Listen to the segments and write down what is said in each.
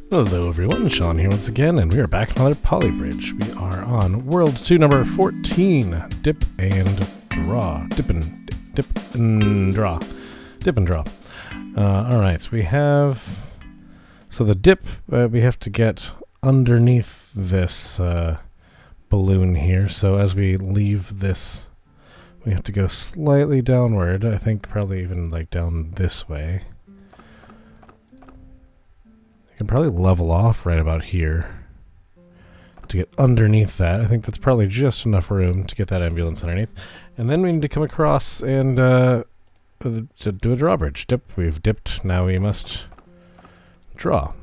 Hello everyone, Sean here once again, and we are back on another Poly Bridge. We are on World 2 number 14, Dip and Draw. Dip and Draw. Dip and Draw. Alright, we have... So the dip, we have to get underneath this balloon here. So as we leave this, we have to go slightly downward. I think probably even like down this way. You can probably level off right about here to get underneath that. I think that's probably just enough room to get that ambulance underneath. And then we need to come across and to do a drawbridge. Dip, we've dipped, now we must draw.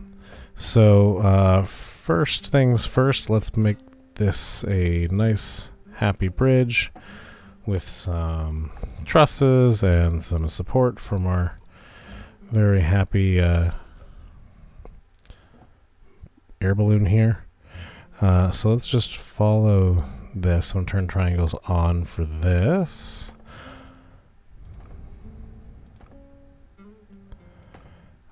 So first things first, let's make this a nice happy bridge with some trusses and some support from our very happy air balloon here. So let's just follow this. I'm going to turn triangles on for this.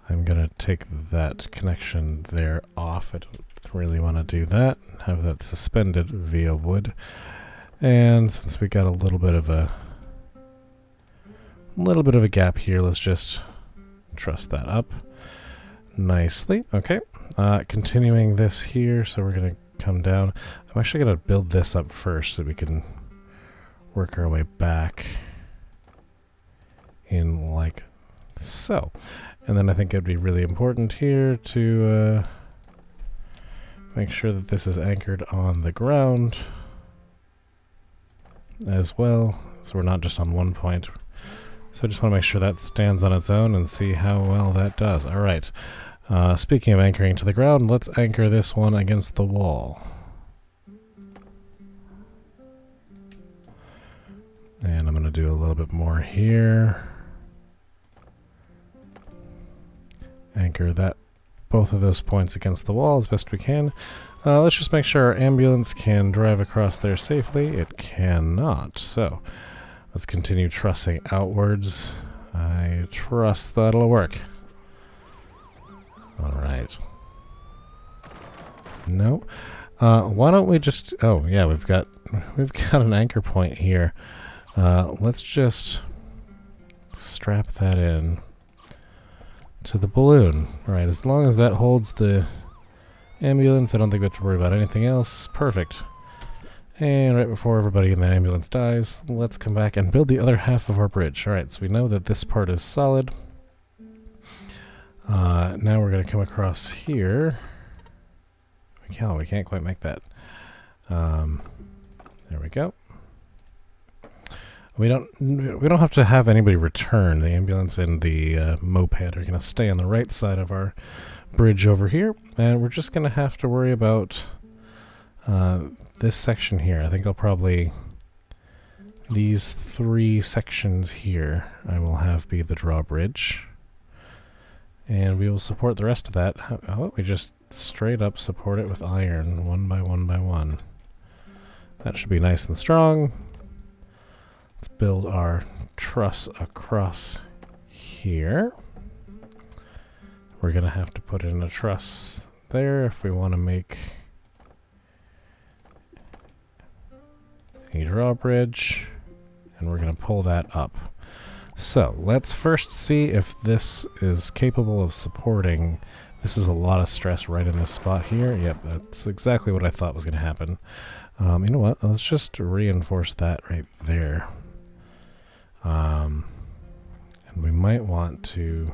I'm going to take that connection there off. I don't really want to do that. Have that suspended via wood. And since we got a little bit of a gap here, let's just truss that up nicely. Okay. Continuing this here, so we're going to come down. I'm actually going to build this up first so we can work our way back in like so. And then I think it'd be really important here to make sure that this is anchored on the ground as well, so we're not just on one point. So I just want to make sure that stands on its own and see how well that does. All right. Speaking of anchoring to the ground, let's anchor this one against the wall. And I'm going to do a little bit more here. Anchor both of those points against the wall as best we can. Let's just make sure our ambulance can drive across there safely. It cannot. So let's continue trussing outwards. I trust that'll work. Alright. No. Why don't we just... Oh, yeah, we've got an anchor point here. Let's just strap that in to the balloon. Alright, as long as that holds the ambulance, I don't think we have to worry about anything else. Perfect. And right before everybody in that ambulance dies, let's come back and build the other half of our bridge. Alright, so we know that this part is solid. Now we're going to come across here. We can't quite make that. There we go. We don't have to have anybody return. The ambulance and the moped are going to stay on the right side of our bridge over here, and we're just going to have to worry about this section here. I think I'll probably these three sections here I will have be the drawbridge. And we will support the rest of that. How about we just straight up support it with iron, one by one by one. That should be nice and strong. Let's build our truss across here. We're going to have to put in a truss there if we want to make a drawbridge. And we're going to pull that up. So let's first see if this is capable of supporting. This is a lot of stress right in this spot here. Yep, that's exactly what I thought was going to happen. You know what? Let's just reinforce that right there. And we might want to...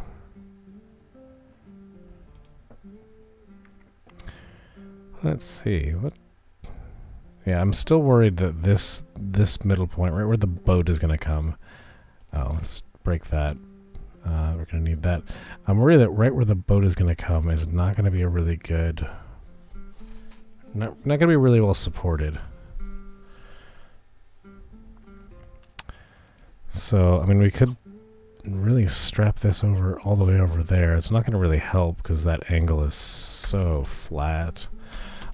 Let's see. What? Yeah, I'm still worried that this middle point, right where the boat is going to come... Oh, let's break that. We're going to need that. I'm worried that right where the boat is going to come is not going to be a really good... Not going to be really well supported. So, I mean, we could really strap this over all the way over there. It's not going to really help because that angle is so flat.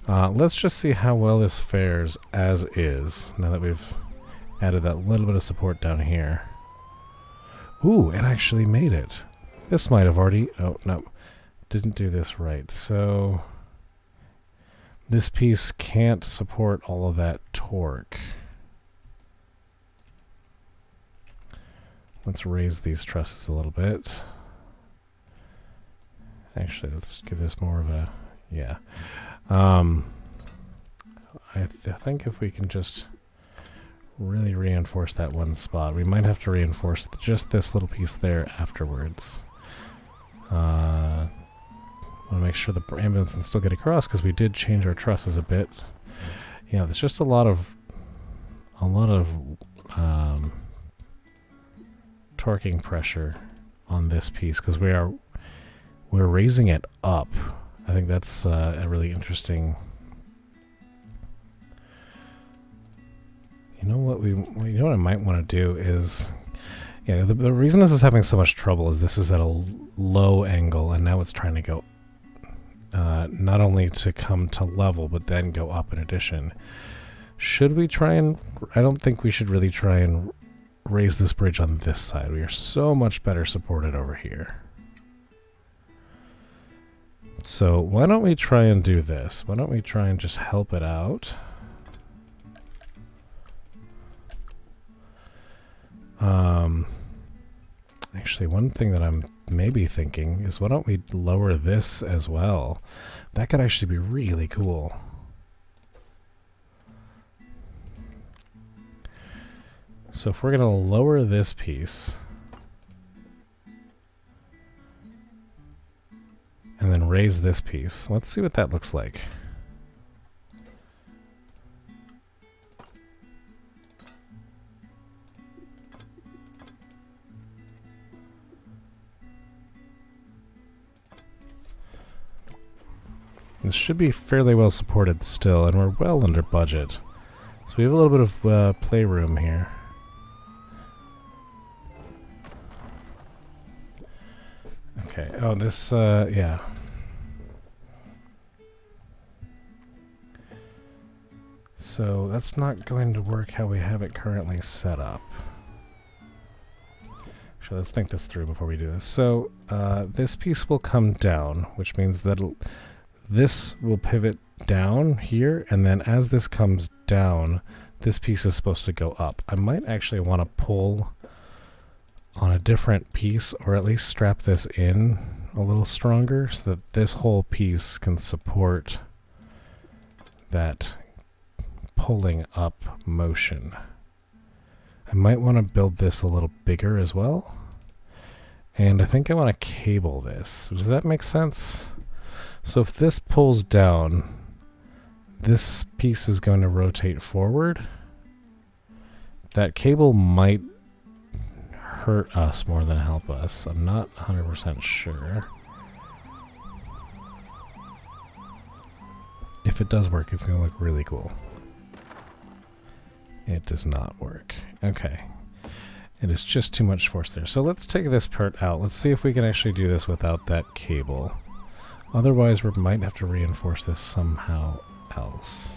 Let's just see how well this fares as is, now that we've added that little bit of support down here. Ooh, it actually made it. This might have already... Oh, no. didn't do this right. So this piece can't support all of that torque. Let's raise these trusses a little bit. Actually, let's give this more of a, yeah. I think if we can just really reinforce that one spot, we might have to reinforce just this little piece there afterwards. Want to make sure the ambulance can still get across because we did change our trusses a bit. Yeah, there's just a lot of torquing pressure on this piece because we're raising it up. I think that's a really interesting. You know what I might want to do is, yeah, the reason this is having so much trouble is this is at a low angle and now it's trying to go not only to come to level but then go up in addition. Should we try and, I don't think we should really try and raise this bridge on this side. We are so much better supported over here. So why don't we try and do this? Why don't we try and just help it out? Actually, one thing that I'm maybe thinking is why don't we lower this as well? That could actually be really cool. So if we're going to lower this piece and then raise this piece, let's see what that looks like. This should be fairly well supported still, and we're well under budget. So we have a little bit of playroom here. Okay, oh, this, yeah. So that's not going to work how we have it currently set up. Actually, let's think this through before we do this. So this piece will come down, which means that this will pivot down here, and then as this comes down, this piece is supposed to go up. I might actually want to pull on a different piece, or at least strap this in a little stronger so that this whole piece can support that pulling up motion. I might want to build this a little bigger as well. And I think I want to cable this. Does that make sense? So if this pulls down, this piece is going to rotate forward. That cable might hurt us more than help us. I'm not 100% sure. If it does work, it's going to look really cool. It does not work. Okay. It is just too much force there. So let's take this part out. Let's see if we can actually do this without that cable. Otherwise, we might have to reinforce this somehow else.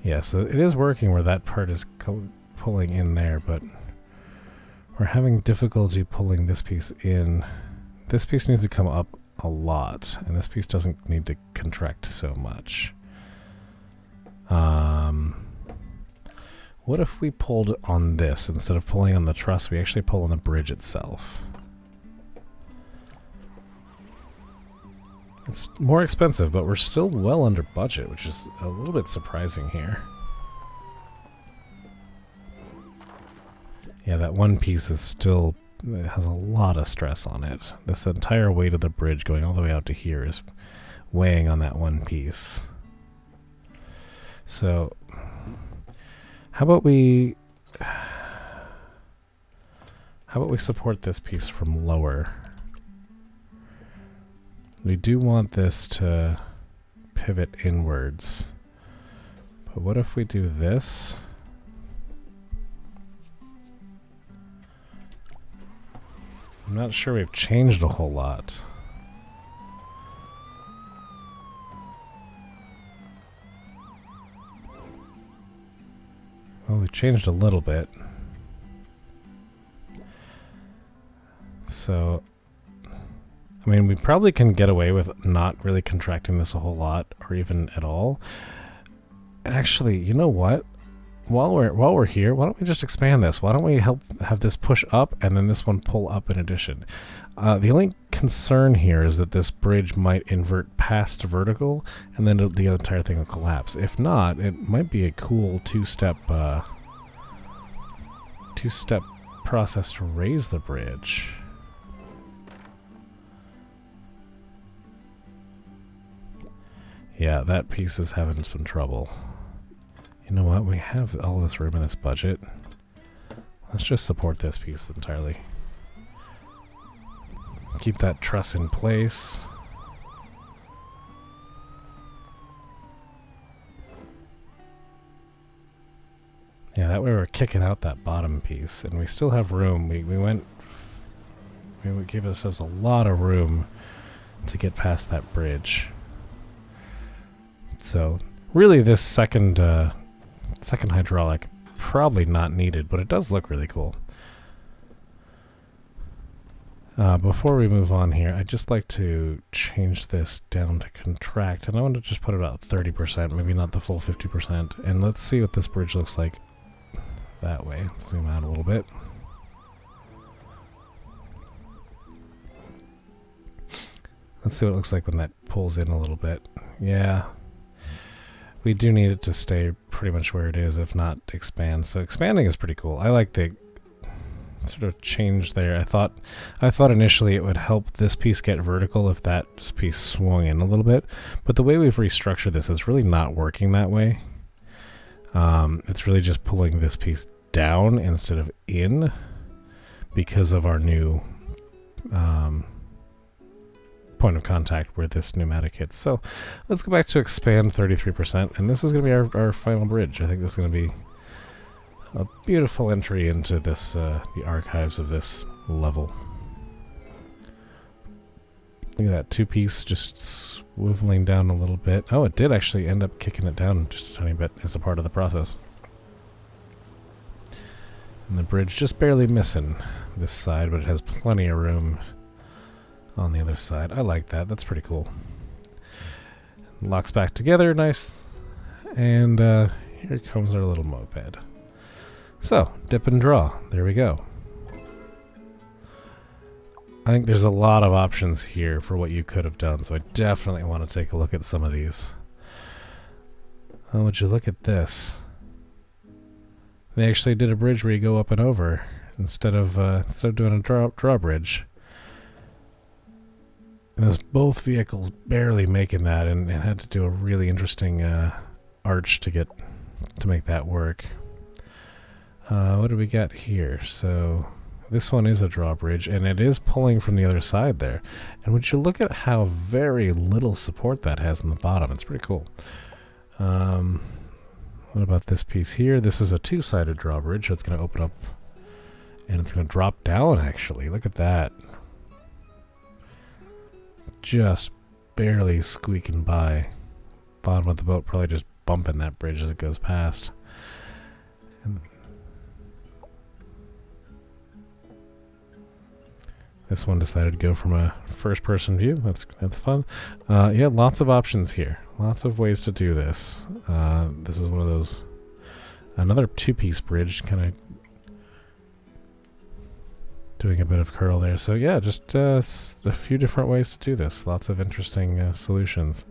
Yeah, so it is working where that part is pulling in there, but we're having difficulty pulling this piece in. This piece needs to come up a lot, and this piece doesn't need to contract so much. What if we pulled on this instead of pulling on the truss? We actually pull on the bridge itself. It's more expensive, but we're still well under budget, which is a little bit surprising here. Yeah, that one piece is still, it has a lot of stress on it. This entire weight of the bridge going all the way out to here is weighing on that one piece. So, how about we support this piece from lower? We do want this to pivot inwards. But what if we do this? I'm not sure we've changed a whole lot. Well, we've changed a little bit. So, I mean, we probably can get away with not really contracting this a whole lot, or even at all. And actually, you know what? While we're here, why don't we just expand this? Why don't we have this push up and then this one pull up in addition? The only concern here is that this bridge might invert past vertical, and then the entire thing will collapse. If not, it might be a cool two-step process to raise the bridge. Yeah, that piece is having some trouble. You know what? We have all this room in this budget. Let's just support this piece entirely. Keep that truss in place. Yeah, that way we're kicking out that bottom piece, and we still have room. We gave ourselves a lot of room to get past that bridge. So, really, this second hydraulic, probably not needed, but it does look really cool. Before we move on here, I'd just like to change this down to contract, and I want to just put it about 30%, maybe not the full 50%, and let's see what this bridge looks like that way. Let's zoom out a little bit. Let's see what it looks like when that pulls in a little bit. Yeah. We do need it to stay pretty much where it is, if not expand. So expanding is pretty cool. I like the sort of change there. I thought initially it would help this piece get vertical if that piece swung in a little bit, but the way we've restructured this is really not working that way. It's really just pulling this piece down instead of in because of our new point of contact where this pneumatic hits. So let's go back to expand 33%, and this is going to be our final bridge. I think this is going to be a beautiful entry into this the archives of this level. Look at that two-piece just swiveling down a little bit. Oh, it did actually end up kicking it down just a tiny bit as a part of the process. And the bridge just barely missing this side, but it has plenty of room on the other side. I like that. That's pretty cool. Locks back together, nice. And here comes our little moped. So, dip and draw. There we go. I think there's a lot of options here for what you could have done, so I definitely want to take a look at some of these. Oh, would you look at this? They actually did a bridge where you go up and over instead of doing a drawbridge. And there's both vehicles barely making that, and had to do a really interesting arch to make that work. What do we got here? So this one is a drawbridge, and it is pulling from the other side there. And would you look at how very little support that has in the bottom? It's pretty cool. What about this piece here? This is a two-sided drawbridge, so it's going to open up, and it's going to drop down, actually. Look at that. Just barely squeaking by. Bottom of the boat probably just bumping that bridge as it goes past. And this one decided to go from a first-person view. That's fun. Yeah, lots of options here. Lots of ways to do this. This is one of those, another two-piece bridge, kind of doing a bit of curl there. So yeah, just a few different ways to do this. Lots of interesting solutions.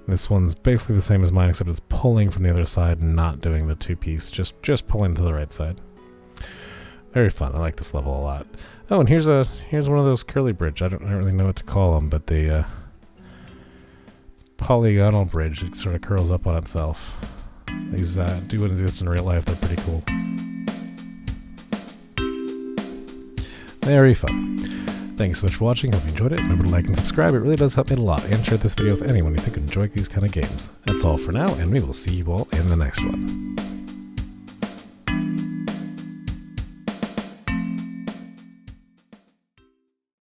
This one's basically the same as mine, except it's pulling from the other side and not doing the two-piece, just pulling to the right side. Very fun. I like this level a lot. Oh, and here's one of those curly bridge. I don't really know what to call them, but the polygonal bridge, it sort of curls up on itself. These do exist in real life. They're pretty cool. Very fun. Thanks so much for watching. Hope you enjoyed it. Remember to like and subscribe. It really does help me a lot. And share this video with anyone you think would enjoy these kind of games. That's all for now, and we will see you all in the next one.